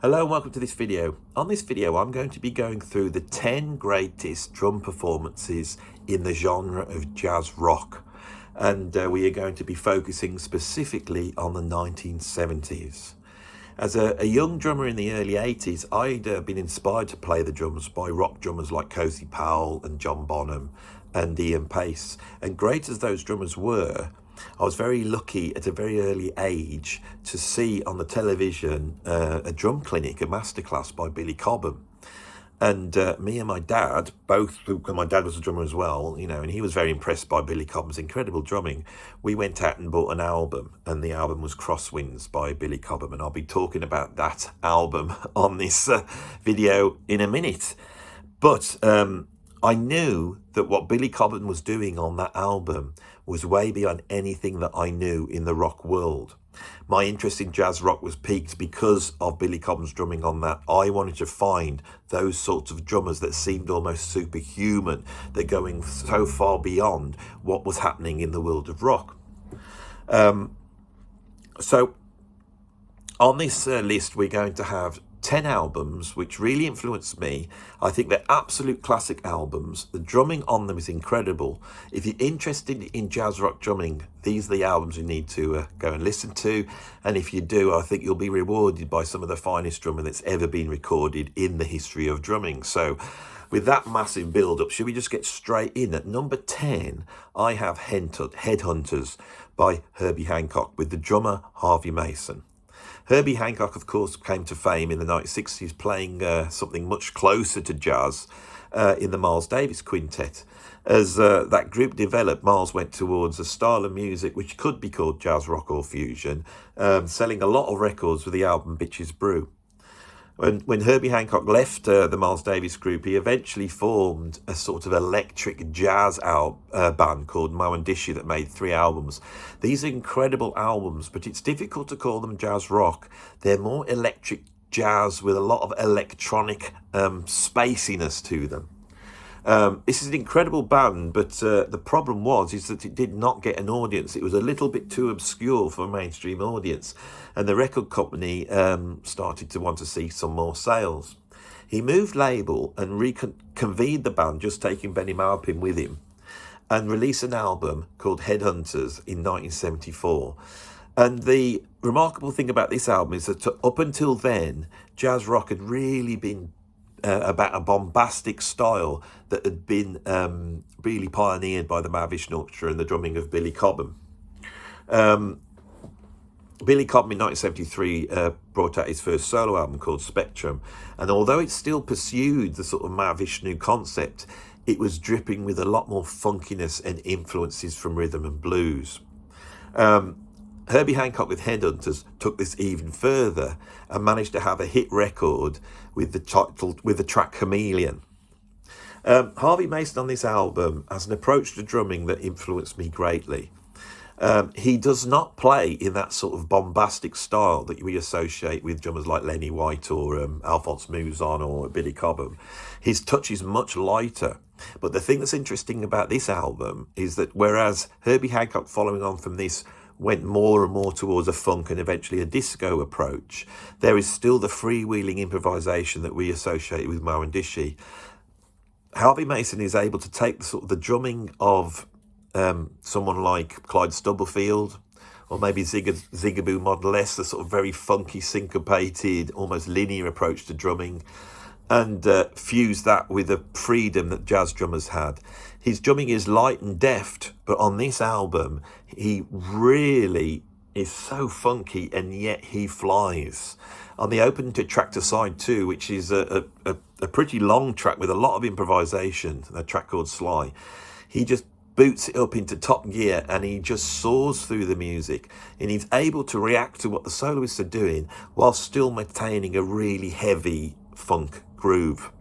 Hello and welcome to this video. On this video I'm going to be going through the 10 greatest drum performances in the genre of jazz rock, and we are going to be focusing specifically on the 1970s. As a young drummer in the early 80s, I'd been inspired to play the drums by rock drummers like Cozy Powell and John Bonham and Ian Pace, and great as those drummers were, I was very lucky at a very early age to see on the television a drum clinic, a masterclass by Billy Cobham. And me and my dad, both, my dad was a drummer as well, and he was very impressed by Billy Cobham's incredible drumming. We went out and bought an album, and the album was Crosswinds by Billy Cobham, and I'll be talking about that album on this video in a minute. But I knew that what Billy Cobham was doing on that album was way beyond anything that I knew in the rock world. My interest in jazz rock was piqued because of Billy Cobham's drumming on that. I wanted to find those sorts of drummers that seemed almost superhuman, that going so far beyond what was happening in the world of rock. So on this list, we're going to have 10 albums which really influenced me. I think they're absolute classic albums. The drumming on them is incredible. If you're interested in jazz rock drumming, these are the albums you need to go and listen to. And if you do, I think you'll be rewarded by some of the finest drumming that's ever been recorded in the history of drumming. So with that massive build-up, should we just get straight in? At number 10, I have Headhunters by Herbie Hancock with the drummer Harvey Mason. Herbie Hancock, of course, came to fame in the 1960s playing something much closer to jazz in the Miles Davis Quintet. As that group developed, Miles went towards a style of music which could be called jazz rock or fusion, selling a lot of records with the album Bitches Brew. When Herbie Hancock left the Miles Davis group, he eventually formed a sort of electric jazz band called Moerlen that made 3 albums. These are incredible albums, but it's difficult to call them jazz rock. They're more electric jazz with a lot of electronic spaciness to them. This is an incredible band, but the problem is that it did not get an audience. It was a little bit too obscure for a mainstream audience, and the record company started to want to see some more sales. He moved label and reconvened the band, just taking Benny Maupin with him, and released an album called Headhunters in 1974. And the remarkable thing about this album is that up until then, jazz rock had really been about a bombastic style that had been really pioneered by the Mahavishnu Orchestra and the drumming of Billy Cobham. Billy Cobham in 1973 brought out his first solo album called Spectrum, and although it still pursued the sort of Mahavishnu concept, it was dripping with a lot more funkiness and influences from rhythm and blues. Herbie Hancock with Headhunters took this even further and managed to have a hit record with the track Chameleon. Harvey Mason on this album has an approach to drumming that influenced me greatly. He does not play in that sort of bombastic style that we associate with drummers like Lenny White or Alphonse Mouzon or Billy Cobham. His touch is much lighter. But the thing that's interesting about this album is that whereas Herbie Hancock, following on from this, went more and more towards a funk and eventually a disco approach, there is still the freewheeling improvisation that we associate with Moerlen. Harvey Mason is able to take the drumming of someone like Clyde Stubblefield, or maybe Zigaboo Model S, the sort of very funky, syncopated, almost linear approach to drumming, and fuse that with the freedom that jazz drummers had. His drumming is light and deft, but on this album, he really is so funky, and yet he flies. On the Open to Tractor Side 2, which is a pretty long track with a lot of improvisation, a track called Sly, he just boots it up into top gear and he just soars through the music, and he's able to react to what the soloists are doing while still maintaining a really heavy funk groove.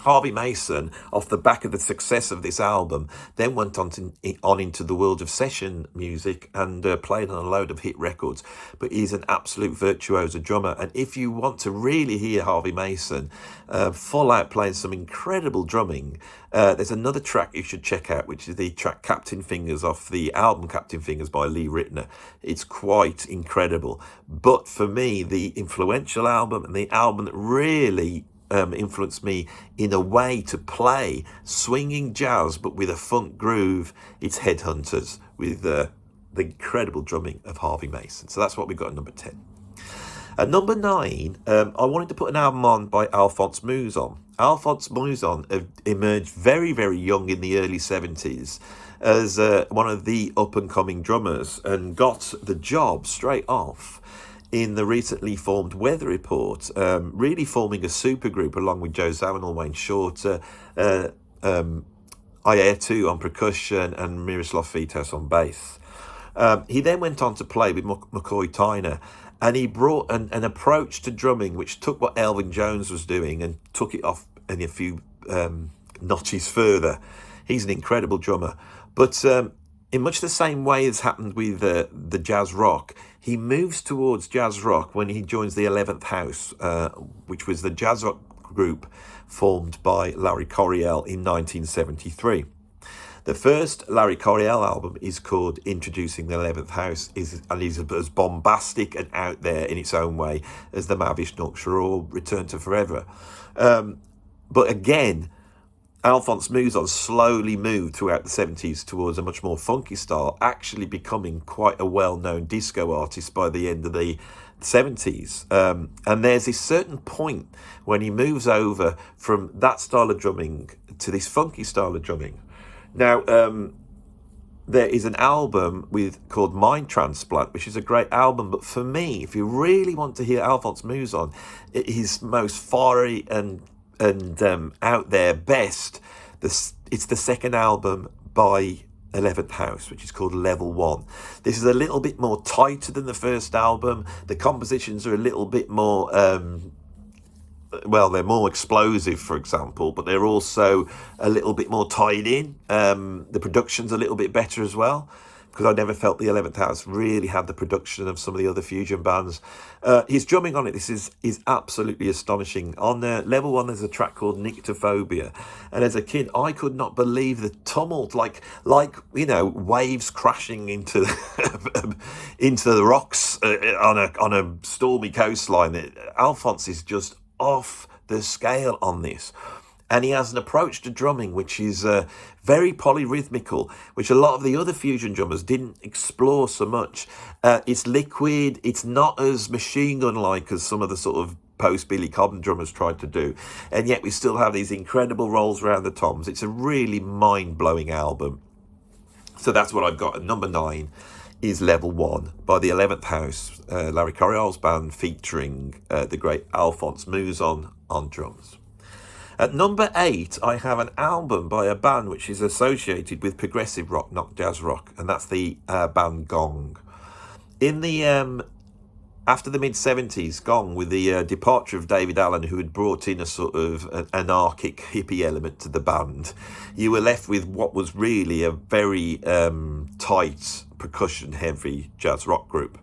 Harvey Mason, off the back of the success of this album, then went on into the world of session music and played on a load of hit records. But he's an absolute virtuoso drummer. And if you want to really hear Harvey Mason full out playing some incredible drumming, there's another track you should check out, which is the track Captain Fingers off the album Captain Fingers by Lee Ritenour. It's quite incredible. But for me, the influential album and the album that really influenced me in a way to play swinging jazz but with a funk groove, it's Headhunters, with the incredible drumming of Harvey Mason. So that's what we got at number 10. At number 9, I wanted to put an album on by Alphonse Mouzon. Alphonse Mouzon emerged very, very young in the early 70s as one of the up-and-coming drummers, and got the job straight off in the recently formed Weather Report, really forming a supergroup along with Joe Zawinul, Wayne Shorter, Ayetu on percussion, and Miroslav Fitos on bass. He then went on to play with McCoy Tyner, and he brought an approach to drumming which took what Elvin Jones was doing and took it off in a few notches further. He's an incredible drummer. But in much the same way as happened with the jazz rock, he moves towards jazz rock when he joins the 11th House, which was the jazz rock group formed by Larry Coryell in 1973. The first Larry Coryell album is called Introducing the 11th House, and is as bombastic and out there in its own way as the Mavish Nocturne or Return to Forever. But again, Alphonse Mouzon slowly moved throughout the 70s towards a much more funky style, actually becoming quite a well-known disco artist by the end of the 70s. And there's this certain point when he moves over from that style of drumming to this funky style of drumming. Now, there is an album called Mind Transplant, which is a great album. But for me, if you really want to hear Alphonse Mouzon, his most fiery and out there best, it's the second album by 11th House, which is called Level 1. This is a little bit more tighter than the first album. The compositions are a little bit more they're more explosive, for example, but they're also a little bit more tied in. The production's a little bit better as well, because I never felt the 11th House really had the production of some of the other fusion bands. His drumming on it, this is absolutely astonishing. On Level 1, there's a track called Nyctophobia, and as a kid, I could not believe the tumult, like waves crashing into into the rocks on a stormy coastline. Alphonse is just off the scale on this. And he has an approach to drumming which is very polyrhythmical, which a lot of the other fusion drummers didn't explore so much. It's liquid, it's not as machine gun-like as some of the sort of post-Billy Cobham drummers tried to do. And yet we still have these incredible rolls around the toms. It's a really mind-blowing album. So that's what I've got. At number 9 is Level 1 by the 11th House, Larry Coryell's band, featuring the great Alphonse Mouzon on drums. At number 8, I have an album by a band which is associated with progressive rock, not jazz rock, and that's the band Gong. In the after the mid-70s, Gong, with the departure of David Allen, who had brought in a sort of an anarchic hippie element to the band, you were left with what was really a very tight, percussion-heavy jazz rock group.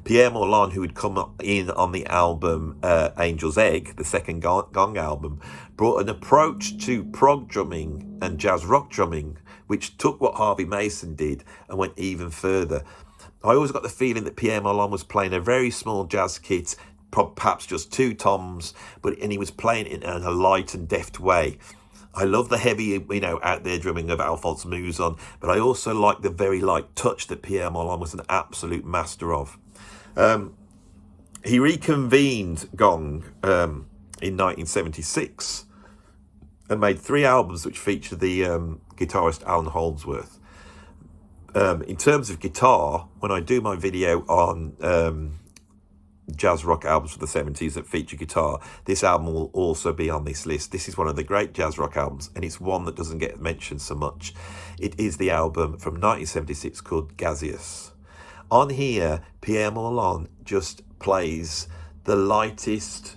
Pierre Moerlen, who had come in on the album Angel's Egg, the second Gong album, brought an approach to prog drumming and jazz rock drumming, which took what Harvey Mason did and went even further. I always got the feeling that Pierre Moerlen was playing a very small jazz kit, perhaps just 2 toms, and he was playing it in a light and deft way. I love the heavy, out there drumming of Alphonse Mouzon, but I also like the very light touch that Pierre Moerlen was an absolute master of. He reconvened Gong in 1976 and made 3 albums which feature the guitarist Alan Holdsworth. In terms of guitar, when I do my video on jazz rock albums from the 70s that feature guitar, this album will also be on this list. This is one of the great jazz rock albums, and it's one that doesn't get mentioned so much. It is the album from 1976 called Gazeuse. On here, Pierre Moerlen just plays the lightest,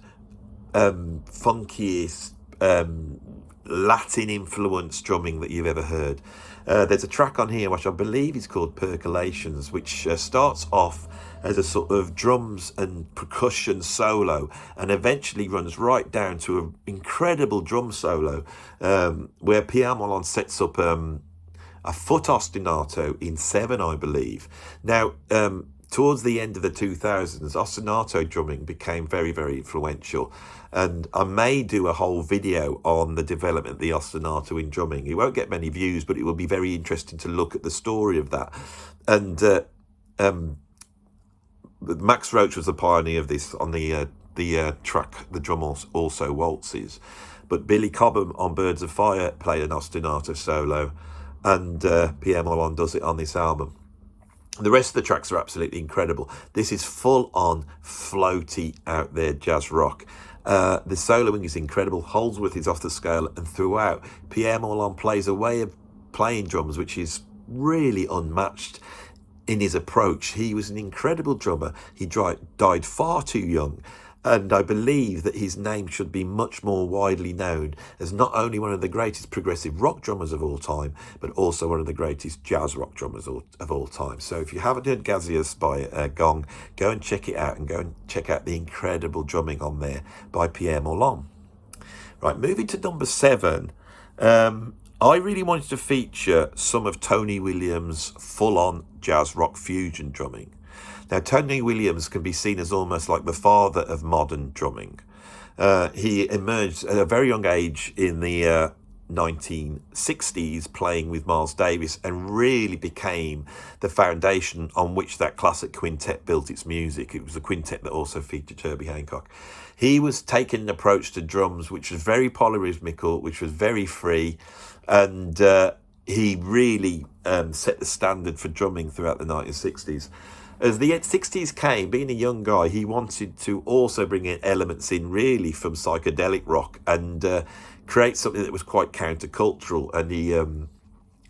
funkiest, Latin influence drumming that you've ever heard. There's a track on here which I believe is called Percolations, which starts off as a sort of drums and percussion solo and eventually runs right down to an incredible drum solo where Pierre Moerlen sets up a foot ostinato in 7, I believe. Now, towards the end of the 2000s, ostinato drumming became very, very influential. And I may do a whole video on the development of the ostinato in drumming. It won't get many views, but it will be very interesting to look at the story of that. And Max Roach was the pioneer of this on the track, The Drum Also Waltzes. But Billy Cobham on Birds of Fire played an ostinato solo, and Pierre Moerlen does it on this album. The rest of the tracks are absolutely incredible. This is full-on floaty, out there jazz rock. The soloing is incredible. Holdsworth is off the scale, and throughout, Pierre Moerlen plays a way of playing drums which is really unmatched in his approach. He was an incredible drummer. He died far too young, and I believe that his name should be much more widely known as not only one of the greatest progressive rock drummers of all time, but also one of the greatest jazz rock drummers of all time. So if you haven't heard Gazeuse by Gong, go and check it out, and go and check out the incredible drumming on there by Pierre Moerlen. Right, moving to number 7. I really wanted to feature some of Tony Williams' full-on jazz rock fusion drumming. Now, Tony Williams can be seen as almost like the father of modern drumming. He emerged at a very young age in the 1960s playing with Miles Davis, and really became the foundation on which that classic quintet built its music. It was a quintet that also featured Herbie Hancock. He was taking an approach to drums which was very polyrhythmical, which was very free, and he really set the standard for drumming throughout the 1960s. As the 60s came, being a young guy, he wanted to also bring in elements in really from psychedelic rock and create something that was quite countercultural. And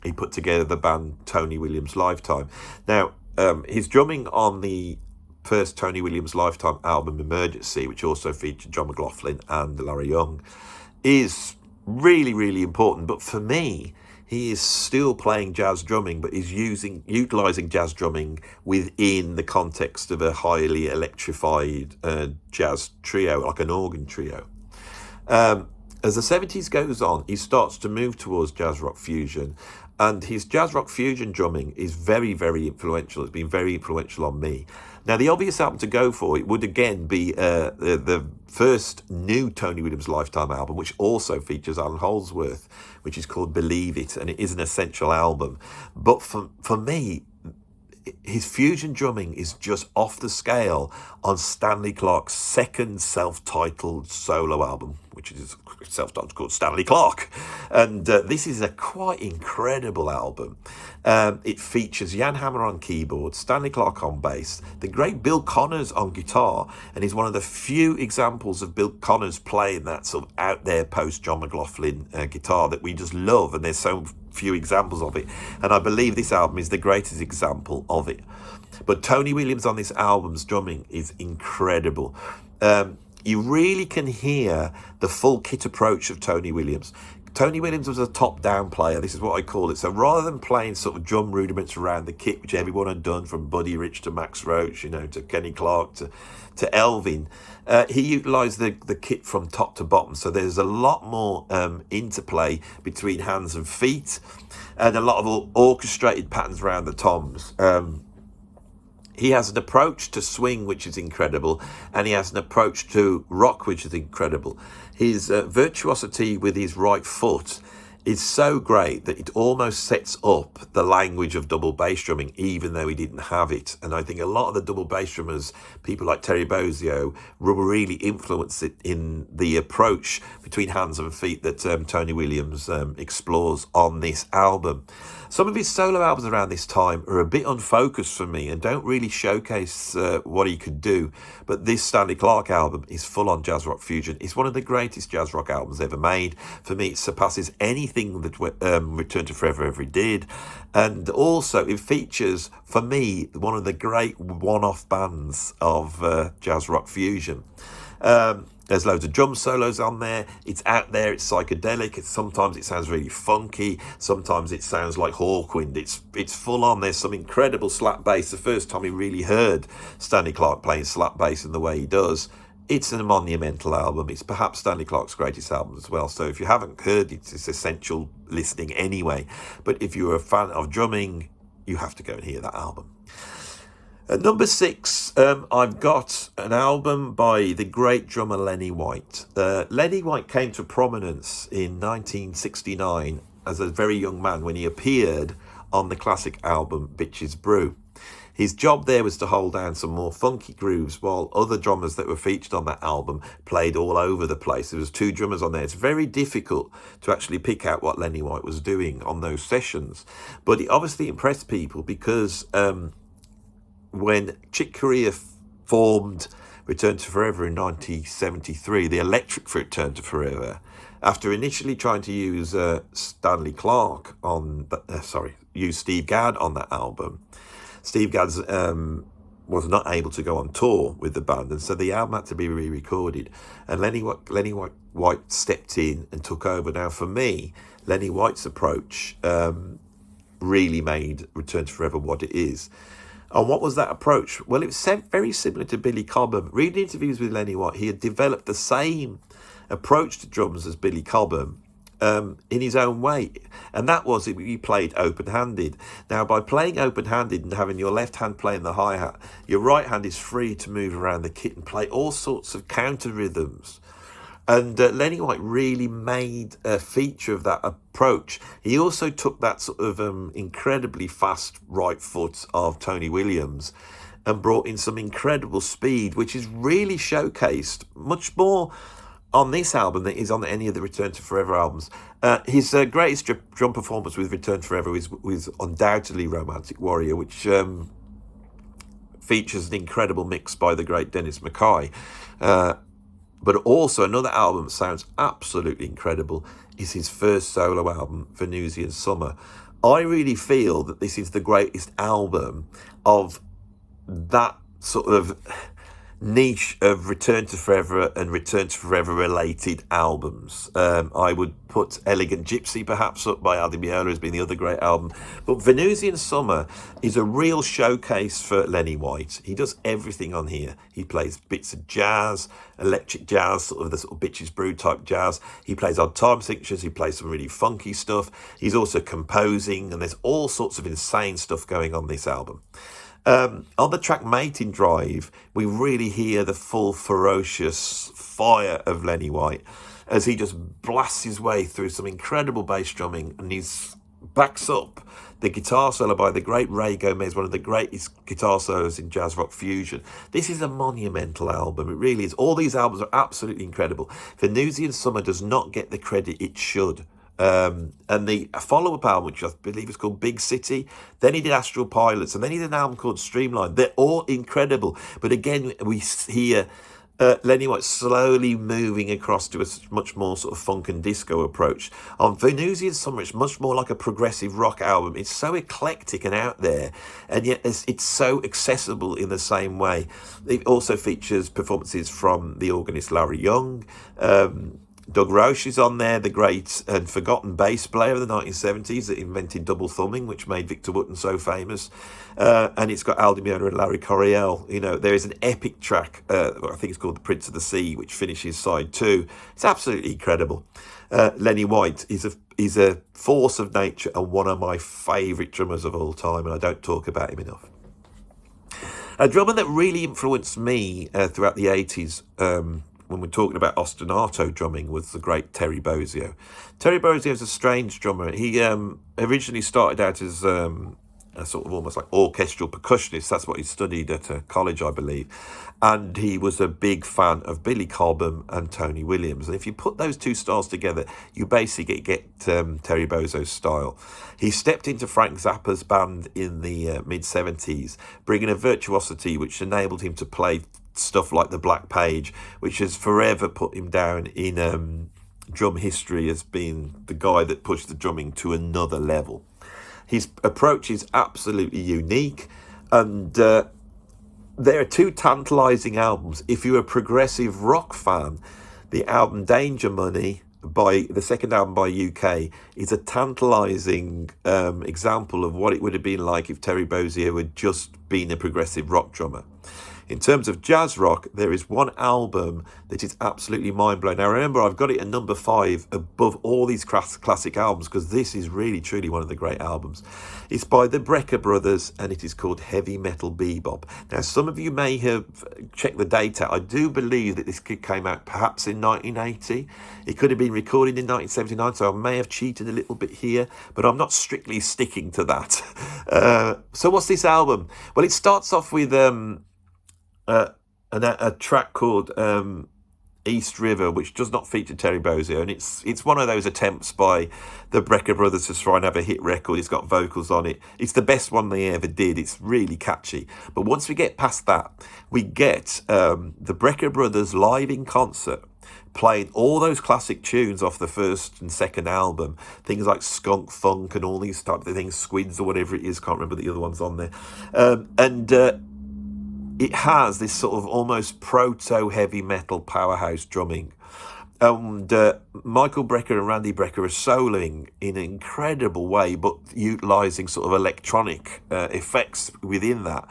he put together the band Tony Williams Lifetime. Now, his drumming on the first Tony Williams Lifetime album, Emergency, which also featured John McLaughlin and Larry Young, is really, really important. But for me, he is still playing jazz drumming, but is utilising jazz drumming within the context of a highly electrified jazz trio, like an organ trio. As the 70s goes on, he starts to move towards jazz rock fusion, and his jazz rock fusion drumming is very, very influential. It's been very influential on me. Now, the obvious album to go for, it would again be the first new Tony Williams Lifetime album, which also features Alan Holdsworth, which is called Believe It, and it is an essential album. But for me, his fusion drumming is just off the scale on Stanley Clarke's second self-titled solo album, which is self-titled called Stanley Clarke. And this is a quite incredible album. It features Jan Hammer on keyboard, Stanley Clarke on bass, the great Bill Connors on guitar, and is one of the few examples of Bill Connors playing that sort of out there post-John McLaughlin guitar that we just love, and there's so few examples of it, and I believe this album is the greatest example of it. But Tony Williams on this album's drumming is incredible. You really can hear the full kit approach of Tony Williams. Tony Williams was a top-down player. This is what I call it. So rather than playing sort of drum rudiments around the kit, which everyone had done from Buddy Rich to Max Roach, to Kenny Clarke to Elvin, he utilised the kit from top to bottom. So there's a lot more interplay between hands and feet, and a lot of orchestrated patterns around the toms. He has an approach to swing which is incredible, and he has an approach to rock which is incredible. His virtuosity with his right foot is so great that it almost sets up the language of double bass drumming, even though he didn't have it. And I think a lot of the double bass drummers, people like Terry Bozzio, really influenced it in the approach between hands and feet that Tony Williams explores on this album. Some of his solo albums around this time are a bit unfocused for me and don't really showcase what he could do. But this Stanley Clarke album is full-on jazz rock fusion. It's one of the greatest jazz rock albums ever made. For me, it surpasses anything that Return to Forever ever did. And also, it features, for me, one of the great one-off bands of jazz rock fusion. There's loads of drum solos on there. It's out there. It's psychedelic. Sometimes it sounds really funky. Sometimes it sounds like Hawkwind. It's full on. There's some incredible slap bass. The first time we really heard Stanley Clarke playing slap bass in the way he does, it's a monumental album. It's perhaps Stanley Clarke's greatest album as well. So if you haven't heard it, it's essential listening anyway. But if you're a fan of drumming, you have to go and hear that album. At number 6, I've got an album by the great drummer Lenny White. Lenny White came to prominence in 1969 as a very young man when he appeared on the classic album Bitches Brew. His job there was to hold down some more funky grooves while other drummers that were featured on that album played all over the place. There was 2 drummers on there. It's very difficult to actually pick out what Lenny White was doing on those sessions. But he obviously impressed people because when Chick Corea formed Return to Forever in 1973, the electric Return to Forever, after initially trying to use Stanley Clarke on, use Steve Gadd on that album, Steve Gadd was not able to go on tour with the band, and so the album had to be re-recorded. And Lenny White stepped in and took over. Now, for me, Lenny White's approach really made Return to Forever what it is. And what was that approach? Well, it was very similar to Billy Cobham. Reading interviews with Lenny White, he had developed the same approach to drums as Billy Cobham in his own way. And that was he played open-handed. Now, by playing open-handed and having your left hand playing the hi-hat, your right hand is free to move around the kit and play all sorts of counter rhythms. And Lenny White really made a feature of that approach. He also took that sort of incredibly fast right foot of Tony Williams and brought in some incredible speed, which is really showcased much more on this album than is on any of the Return to Forever albums. His greatest drum performance with Return to Forever was undoubtedly Romantic Warrior, which features an incredible mix by the great Dennis Mackay. But also another album that sounds absolutely incredible is his first solo album, Venusian Summer. I really feel that this is the greatest album of that sort of niche of Return to Forever and Return to Forever related albums. I would put Elegant Gypsy perhaps up by Adi Meola as being the other great album. But Venusian Summer is a real showcase for Lenny White. He does everything on here. He plays bits of jazz, electric jazz, sort of the sort of Bitches Brew type jazz. He plays odd time signatures. He plays some really funky stuff. He's also composing, and there's all sorts of insane stuff going on this album. On the track Mating Drive, we really hear the full ferocious fire of Lenny White as he just blasts his way through some incredible bass drumming, and he backs up the guitar solo by the great Ray Gomez, one of the greatest guitar solos in jazz rock fusion. This is a monumental album. It really is. All these albums are absolutely incredible. Venusian Summer does not get the credit it should. And the follow-up album, which I believe is called Big City, then he did Astral Pilots, and then he did an album called Streamline. They're all incredible, but again we hear Lenny White slowly moving across to a much more sort of funk and disco approach. On Venusian Summer, it's much more like a progressive rock album. It's so eclectic and out there, and yet it's so accessible in the same way. It also features performances from the organist Larry Young. Doug Roche is on there, the great and forgotten bass player of the 1970s that invented double thumbing, which made Victor Wooten so famous. And it's got Al Di Meola and Larry Coryell. You know, there is an epic track, I think it's called The Prince of the Sea, which finishes side 2. It's absolutely incredible. Lenny White is a force of nature and one of my favourite drummers of all time, and I don't talk about him enough. A drummer that really influenced me throughout the 80s, when we're talking about ostinato drumming, was the great Terry Bozzio. Terry Bozzio is a strange drummer. He originally started out as a sort of almost like orchestral percussionist. That's what he studied at college, I believe. And he was a big fan of Billy Cobham and Tony Williams. And if you put those two styles together, you basically get Terry Bozzio's style. He stepped into Frank Zappa's band in the mid-70s, bringing a virtuosity which enabled him to play stuff like the Black Page, which has forever put him down in drum history as being the guy that pushed the drumming to another level. His approach is absolutely unique, and there are two tantalising albums. If you're a progressive rock fan, the album Danger Money, by the second album by UK, is a tantalising example of what it would have been like if Terry Bozzio had just been a progressive rock drummer. In terms of jazz rock, there is one album that is absolutely mind-blowing. Now, remember, I've got it at number 5 above all these classic albums because this is really, truly one of the great albums. It's by the Brecker Brothers and it is called Heavy Metal Bebop. Now, some of you may have checked the date out. I do believe that this came out perhaps in 1980. It could have been recorded in 1979, so I may have cheated a little bit here, but I'm not strictly sticking to that. So what's this album? Well, it starts off with a track called East River, which does not feature Terry Bozzio, and it's one of those attempts by the Brecker Brothers to try and have a hit record. It's got vocals on it. It's the best one they ever did. It's really catchy. But once we get past that, we get the Brecker Brothers live in concert, playing all those classic tunes off the first and second album, things like Skunk Funk and all these types of things, Squids or whatever it is, can't remember the other ones on there, it has this sort of almost proto-heavy metal powerhouse drumming. And Michael Brecker and Randy Brecker are soloing in an incredible way, but utilising sort of electronic effects within that.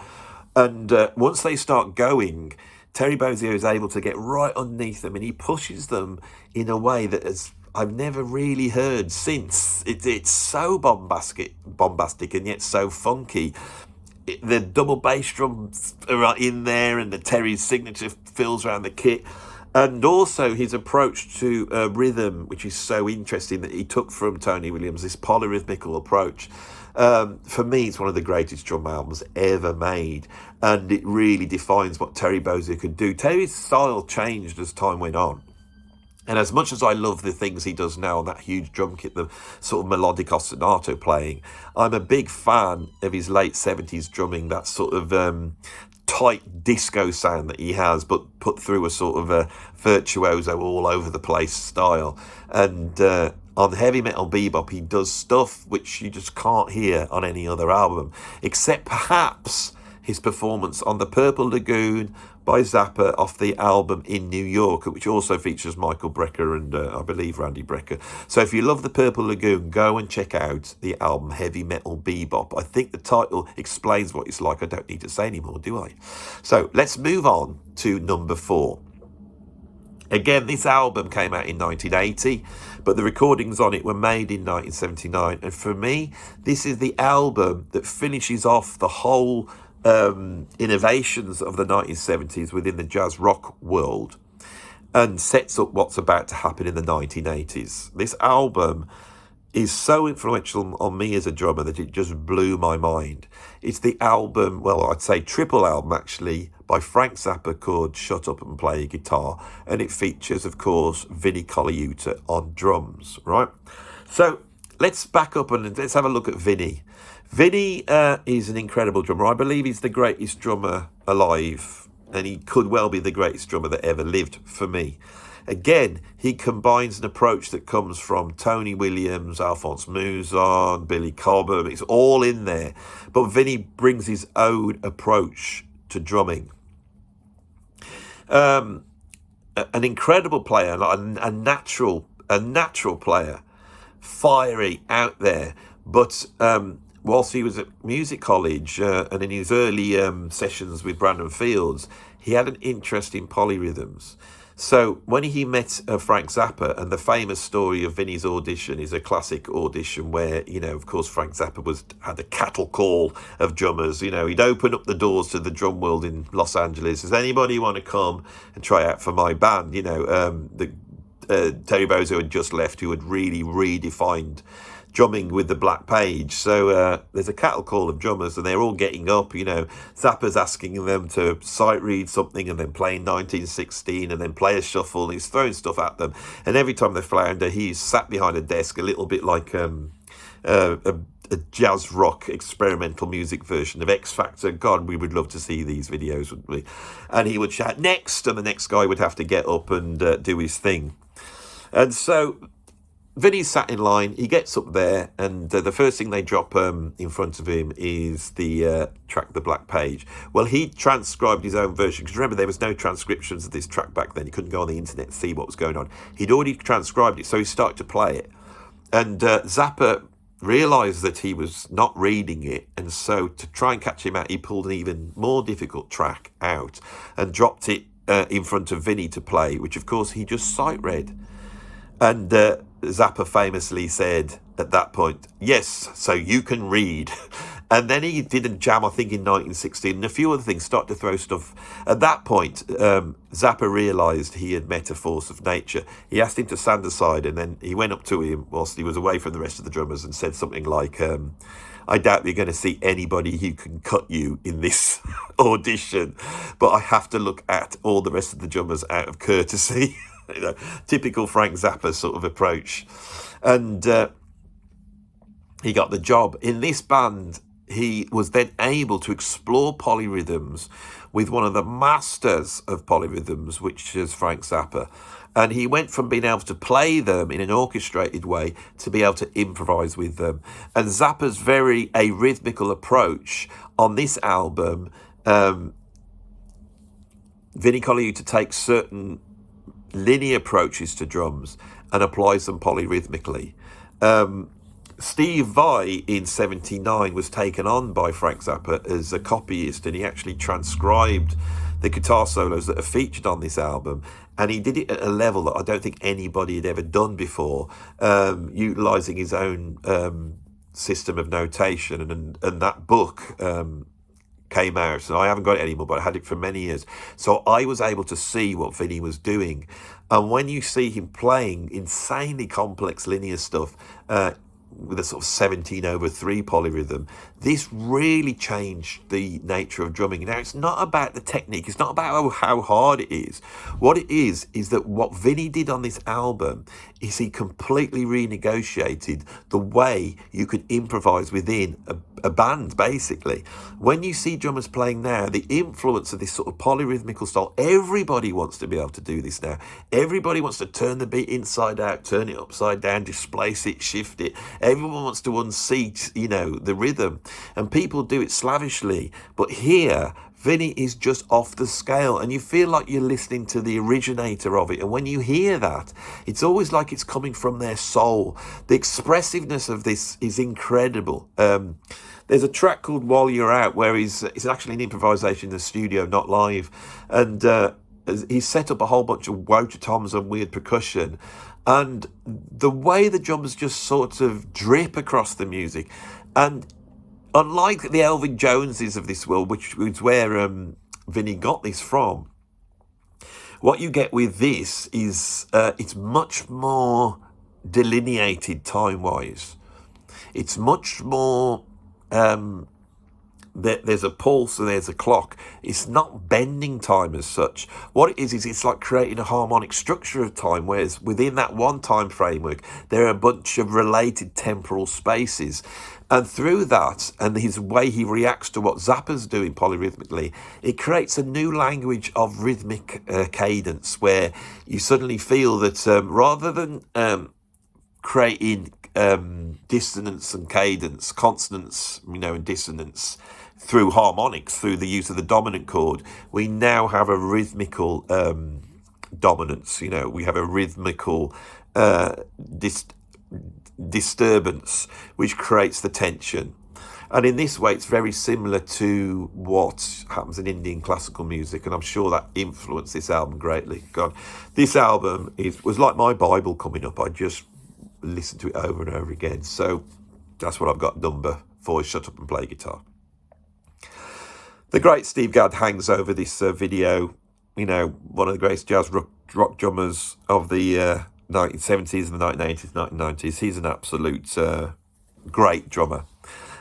And once they start going, Terry Bozzio is able to get right underneath them and he pushes them in a way that I've never really heard since. It's so bombastic and yet so funky. The double bass drums are in there and the Terry's signature fills around the kit, and also his approach to rhythm, which is so interesting, that he took from Tony Williams, this polyrhythmical approach. For me, it's one of the greatest drum albums ever made, and it really defines what Terry Bozzio could do. Terry's style changed as time went on. And as much as I love the things he does now, that huge drum kit, the sort of melodic ostinato playing, I'm a big fan of his late 70s drumming, that sort of tight disco sound that he has, but put through a sort of a virtuoso all over the place style. And on Heavy Metal Bebop, he does stuff which you just can't hear on any other album, except perhaps his performance on the Purple Lagoon by Zappa off the album In New York, which also features Michael Brecker and I believe Randy Brecker. So if you love the Purple Lagoon, go and check out the album Heavy Metal Bebop. I think the title explains what it's like. I don't need to say anymore, do I? So let's move on to number 4. Again, this album came out in 1980, but the recordings on it were made in 1979. And for me, this is the album that finishes off the whole innovations of the 1970s within the jazz rock world and sets up what's about to happen in the 1980s. This album is so influential on me as a drummer that it just blew my mind. It's the album, well, I'd say triple album actually, by Frank Zappa called Shut Up and Play Guitar, and it features, of course, Vinnie Colaiuta on drums, right? So let's back up and let's have a look at Vinnie. Vinnie is an incredible drummer. I believe he's the greatest drummer alive, and he could well be the greatest drummer that ever lived for me. Again, he combines an approach that comes from Tony Williams, Alphonse Mouzon, Billy Cobham. It's all in there. But Vinnie brings his own approach to drumming. An incredible player, a natural player, fiery, out there, but whilst he was at music college and in his early sessions with Brandon Fields, he had an interest in polyrhythms. So when he met Frank Zappa, and the famous story of Vinnie's audition is a classic audition where, you know, of course, Frank Zappa had a cattle call of drummers. You know, he'd open up the doors to the drum world in Los Angeles. Does anybody want to come and try out for my band? You know, Terry Bozzio had just left, who had really redefined drumming with the Black Page. So there's a cattle call of drummers and they're all getting up, you know. Zappa's asking them to sight read something and then playing 1916 and then play a shuffle, and he's throwing stuff at them. And every time they flounder, he's sat behind a desk, a little bit like a jazz rock experimental music version of X Factor. God, we would love to see these videos, wouldn't we? And he would shout next, and the next guy would have to get up and do his thing. And so Vinnie's sat in line, he gets up there, and the first thing they drop in front of him is the track, The Black Page. Well, he transcribed his own version, because remember, there was no transcriptions of this track back then. You couldn't go on the internet and see what was going on. He'd already transcribed it, so he started to play it. And Zappa realised that he was not reading it, and so to try and catch him out, he pulled an even more difficult track out and dropped it in front of Vinnie to play, which, of course, he just sight-read. And Zappa famously said at that point, "Yes, so you can read." And then he did a jam, I think, in 1916, and a few other things, started to throw stuff. At that point, Zappa realised he had met a force of nature. He asked him to stand aside, and then he went up to him whilst he was away from the rest of the drummers and said something like, "I doubt you're going to see anybody who can cut you in this audition, but I have to look at all the rest of the drummers out of courtesy." You know, typical Frank Zappa sort of approach. And he got the job. In this band, he was then able to explore polyrhythms with one of the masters of polyrhythms, which is Frank Zappa. And he went from being able to play them in an orchestrated way to be able to improvise with them. And Zappa's very arrhythmical approach on this album, Vinnie Colaiuta takes certain linear approaches to drums and applies them polyrhythmically. Steve Vai in 79 was taken on by Frank Zappa as a copyist, and he actually transcribed the guitar solos that are featured on this album, and he did it at a level that I don't think anybody had ever done before, utilising his own system of notation, and that book came out, and I haven't got it anymore, but I had it for many years. So I was able to see what Vinnie was doing. And when you see him playing insanely complex linear stuff with a sort of 17/3 polyrhythm, this really changed the nature of drumming. Now, it's not about the technique, it's not about how hard it is. What it is that what Vinnie did on this album is he completely renegotiated the way you could improvise within a band, basically. When you see drummers playing now, the influence of this sort of polyrhythmical style, everybody wants to be able to do this now. Everybody wants to turn the beat inside out, turn it upside down, displace it, shift it. Everyone wants to unseat, the rhythm. And people do it slavishly. But here, Vinnie is just off the scale, and you feel like you're listening to the originator of it. And when you hear that, it's always like it's coming from their soul. The expressiveness of this is incredible. There's a track called While You're Out, where it's actually an improvisation in the studio, not live. And he's set up a whole bunch of woja toms and weird percussion. And the way the drums just sort of drip across the music. And unlike the Elvin Joneses of this world, which is where Vinnie got this from, what you get with this is it's much more delineated time-wise. It's much more... there's a pulse and there's a clock. It's not bending time as such. What it is it's like creating a harmonic structure of time, whereas within that one time framework, there are a bunch of related temporal spaces. And through that, and his way he reacts to what Zappa's doing polyrhythmically, it creates a new language of rhythmic cadence, where you suddenly feel that rather than creating dissonance and cadence, consonance, and dissonance through harmonics, through the use of the dominant chord, we now have a rhythmical dominance. We have a rhythmical disturbance, which creates the tension. And in this way, it's very similar to what happens in Indian classical music, and I'm sure that influenced this album greatly. God, this album was like my Bible coming up. I just listen to it over and over again. So that's what I've got number 4, is Shut Up and Play Guitar. The great Steve Gadd hangs over this video. One of the greatest jazz rock drummers of the 1970s and the 1980s, 1990s. He's an absolute great drummer.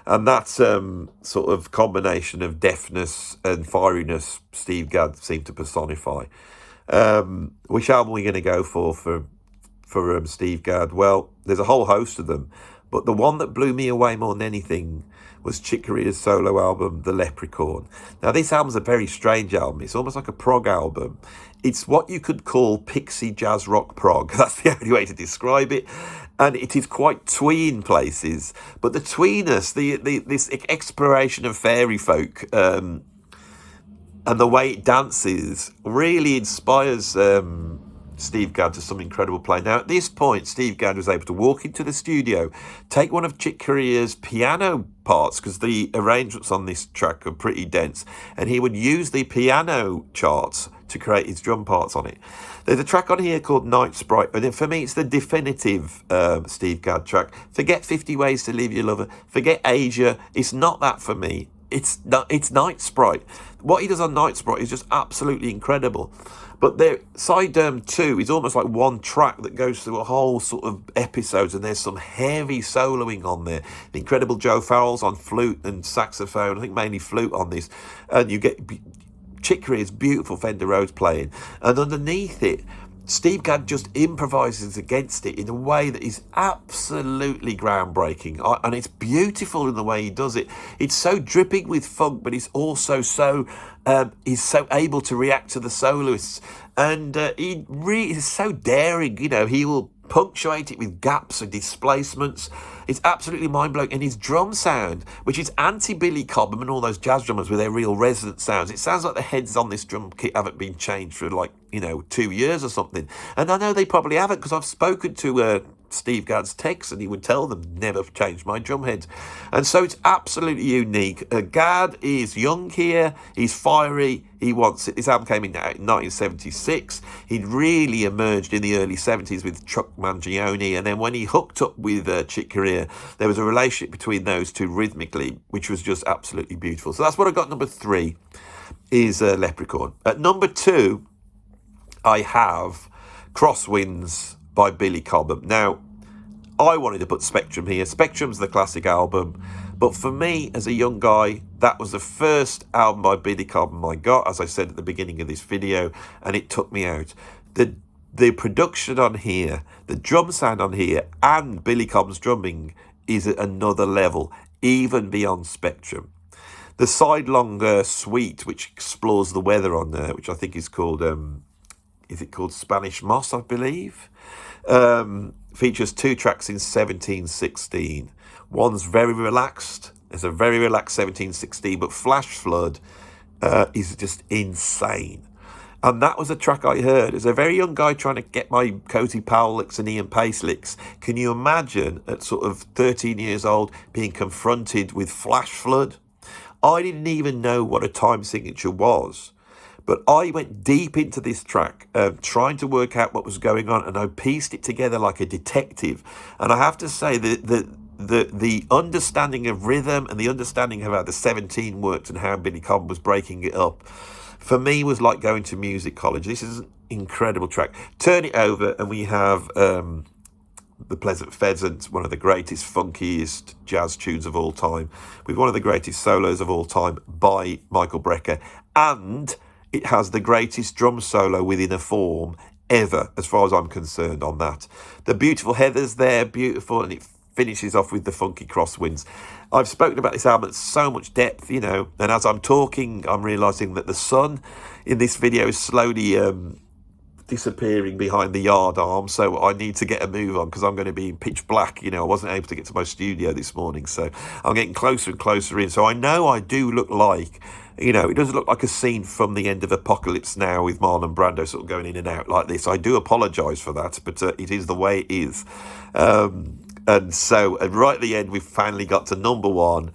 And that sort of combination of deftness and fieriness Steve Gadd seemed to personify. Which album are we going to go for Steve Gadd? Well, there's a whole host of them, But the one that blew me away more than anything was Chick Corea's solo album, The Leprechaun. Now, this album's a very strange album. It's almost like a prog album. It's what you could call pixie jazz rock prog. That's the only way to describe it. And it is quite twee in places. But the tweeness, this exploration of fairy folk, and the way it dances really inspires Steve Gadd to some incredible play. Now, at this point, Steve Gadd was able to walk into the studio, take one of Chick Corea's piano parts, because the arrangements on this track are pretty dense, and he would use the piano charts to create his drum parts on it. There's a track on here called Night Sprite, and for me, it's the definitive Steve Gadd track. Forget 50 Ways to Leave Your Lover, forget Asia. It's not that for me. It's Night Sprite. What he does on Night Sprite is just absolutely incredible. But side 2 is almost like one track that goes through a whole sort of episodes, and there's some heavy soloing on there. The incredible Joe Farrell's on flute and saxophone, I think mainly flute on this. And you get Chick Corea's beautiful Fender Rhodes playing. And underneath it, Steve Gadd just improvises against it in a way that is absolutely groundbreaking. And it's beautiful in the way he does it. It's so dripping with funk, but it's also so... he's so able to react to the soloists. And he really is so daring, you know. He will punctuate it with gaps and displacements. It's absolutely mind-blowing. And his drum sound, which is anti-Billy Cobham and all those jazz drummers with their real resonant sounds, it sounds like the heads on this drum kit haven't been changed for 2 years or something. And I know they probably haven't, because I've spoken to Steve Gadd's text, and he would tell them, never change my drum heads. And so it's absolutely unique. Gadd is young here, he's fiery, he wants it. This album came in 1976. He'd really emerged in the early 70s with Chuck Mangione, and then when he hooked up with Chick Corea, there was a relationship between those two rhythmically, which was just absolutely beautiful. So that's what I got. Number 3 is Leprechaun. At number 2, I have Crosswinds by Billy Cobham. Now, I wanted to put Spectrum here. Spectrum's the classic album, but for me, as a young guy, that was the first album by Billy Cobham I got, as I said at the beginning of this video, and it took me out. The production on here, the drum sound on here, and Billy Cobham's drumming is at another level, even beyond Spectrum. The sidelong suite, which explores the weather on there, which I think is called... is it called Spanish Moss, I believe? Features 2 tracks in 17/16. One's very relaxed. It's a very relaxed 17/16, but Flash Flood is just insane. And that was a track I heard as a very young guy trying to get my Cozy Powell licks and Ian Pace licks. Can you imagine at sort of 13 years old being confronted with Flash Flood? I didn't even know what a time signature was. But I went deep into this track, trying to work out what was going on, and I pieced it together like a detective. And I have to say that the understanding of rhythm and the understanding of how the 17 worked and how Billy Cobham was breaking it up, for me, was like going to music college. This is an incredible track. Turn it over, and we have The Pleasant Pheasant, one of the greatest, funkiest jazz tunes of all time, with one of the greatest solos of all time by Michael Brecker. And it has the greatest drum solo within a form ever, as far as I'm concerned, on that. The beautiful Heather's there, beautiful, and it finishes off with the funky Crosswinds. I've spoken about this album at so much depth, you know, and as I'm talking, I'm realising that the sun in this video is slowly disappearing behind the yard arm, so I need to get a move on, because I'm going to be in pitch black. You know, I wasn't able to get to my studio this morning, so I'm getting closer and closer in. So I know I do look like, you know, it doesn't look like a scene from the end of Apocalypse Now with Marlon Brando sort of going in and out like this. I do apologise for that, but it is the way it is. And so right at the end, we've finally got to number 1,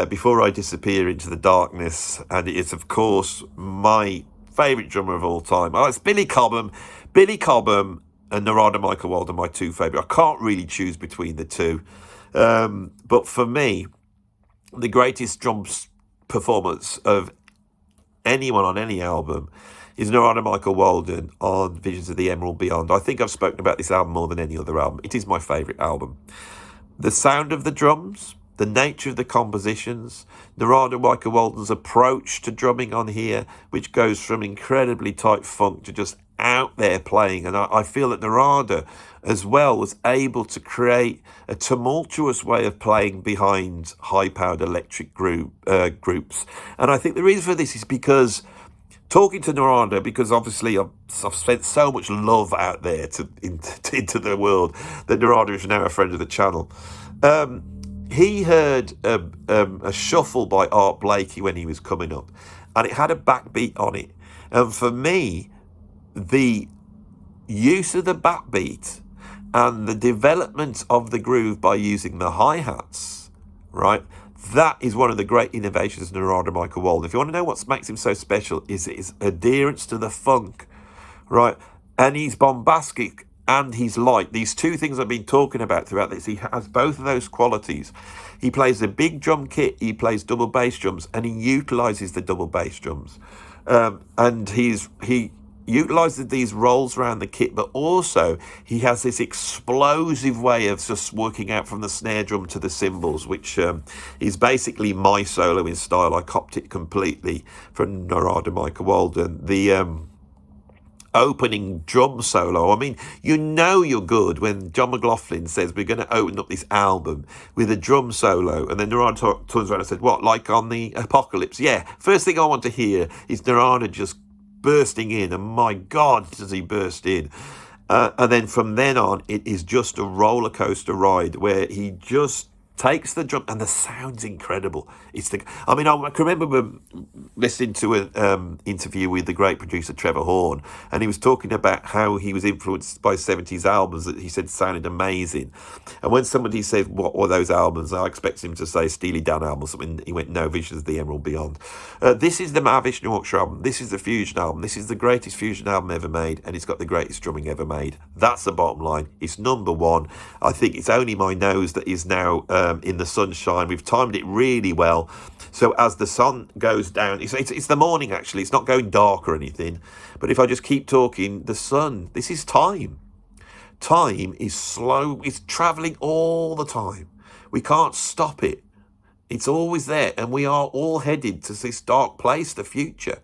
Before I Disappear into the Darkness, and it is, of course, my favourite drummer of all time. Oh, it's Billy Cobham. Billy Cobham and Narada Michael Walden, my 2 favourite. I can't really choose between the 2. But for me, the greatest drum performance of anyone on any album is Narada Michael Walden on Visions of the Emerald Beyond. I think I've spoken about this album more than any other album. It is my favourite album. The sound of the drums, the nature of the compositions, Narada Michael Walden's approach to drumming on here, which goes from incredibly tight funk to just out there playing, and I feel that Narada as well was able to create a tumultuous way of playing behind high-powered electric groups. And I think the reason for this is because talking to Narada, because obviously I've spent so much love out there into the world that Narada is now a friend of the channel. He heard a shuffle by Art Blakey when he was coming up, and it had a backbeat on it. And for me, the use of the backbeat and the development of the groove by using the hi-hats, right? That is one of the great innovations of Narada Michael Walden. If you want to know what makes him so special, is his adherence to the funk, right? And he's bombastic and he's light. These two things I've been talking about throughout this, he has both of those qualities. He plays a big drum kit, he plays double bass drums, and he utilises the double bass drums. And he utilises these rolls around the kit, but also he has this explosive way of just working out from the snare drum to the cymbals, which is basically my solo in style. I copied it completely from Narada Michael Walden. The opening drum solo, I mean, you know you're good when John McLaughlin says we're going to open up this album with a drum solo, and then Narada turns around and said, what, like on the Apocalypse? Yeah, first thing I want to hear is Narada just bursting in, and my God, does he burst in. And then from then on, it is just a roller coaster ride where he just takes the drum, and the sound's incredible. I can remember listening to an interview with the great producer Trevor Horn, and he was talking about how he was influenced by 70s albums that he said sounded amazing. And when somebody said, what were those albums? I expected him to say Steely Dan album or something. He went, no, Visions of the Emerald Beyond. This is the Mahavishnu Orchestra album. This is the Fusion album. This is the greatest Fusion album ever made, and it's got the greatest drumming ever made. That's the bottom line. It's number one. I think it's only my nose that is now in the sunshine. We've timed it really well. So as the sun goes down, it's the morning actually, it's not going dark or anything. But if I just keep talking, the sun, this is time. Time is slow, it's travelling all the time. We can't stop it. It's always there, and we are all headed to this dark place, the future.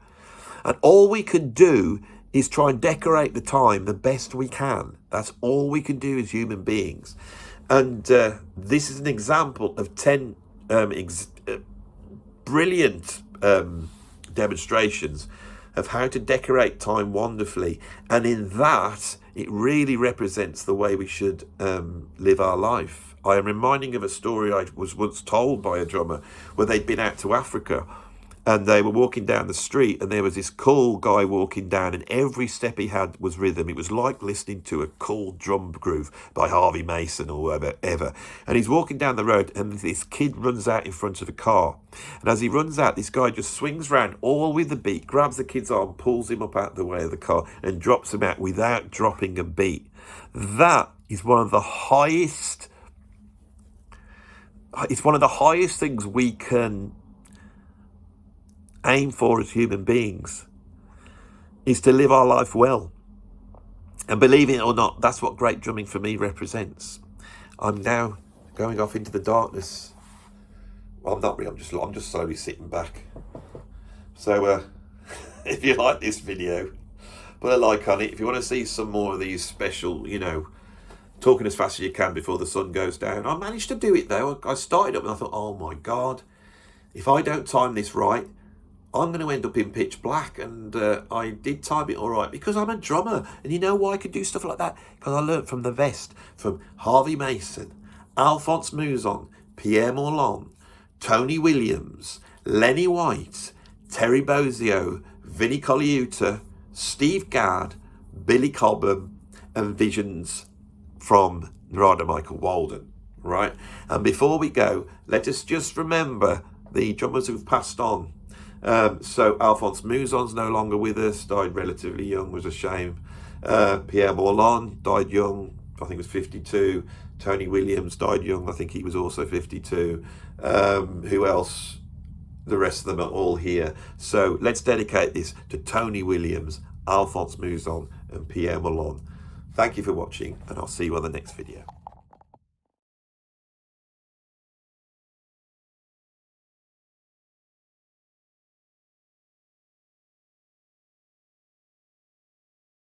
And all we can do is try and decorate the time the best we can. That's all we can do as human beings. And this is an example of 10 brilliant demonstrations of how to decorate time wonderfully. And in that, it really represents the way we should live our life. I am reminding of a story I was once told by a drummer where they'd been out to Africa, and they were walking down the street, and there was this cool guy walking down, and every step he had was rhythm. It was like listening to a cool drum groove by Harvey Mason or whatever. And he's walking down the road, and this kid runs out in front of a car. And as he runs out, this guy just swings round all with the beat, grabs the kid's arm, pulls him up out of the way of the car, and drops him out without dropping a beat. That is one of the highest... It's one of the highest things we can aim for as human beings, is to live our life well. And believe it or not, that's what great drumming for me represents. I'm now going off into the darkness. Well, I'm not really, I'm just slowly sitting back. So if you like this video, put a like on it. If you want to see some more of these special, talking as fast as you can before the sun goes down. I managed to do it though. I started up and I thought, oh my God, if I don't time this right, I'm going to end up in pitch black. And I did time it all right because I'm a drummer. And you know why I could do stuff like that? Because I learned from the best, from Harvey Mason, Alphonse Mouzon, Pierre Moerlen, Tony Williams, Lenny White, Terry Bozzio, Vinnie Colaiuta, Steve Gadd, Billy Cobham, and visions from Narada Michael Walden, right? And before we go, let us just remember the drummers who've passed on. So Alphonse Mouzon's no longer with us, died relatively young, was a shame. Pierre Moerlen died young, I think was 52. Tony Williams died young, I think he was also 52. Who else? The rest of them are all here. So let's dedicate this to Tony Williams, Alphonse Mouzon, and Pierre Moerlen. Thank you for watching, and I'll see you on the next video.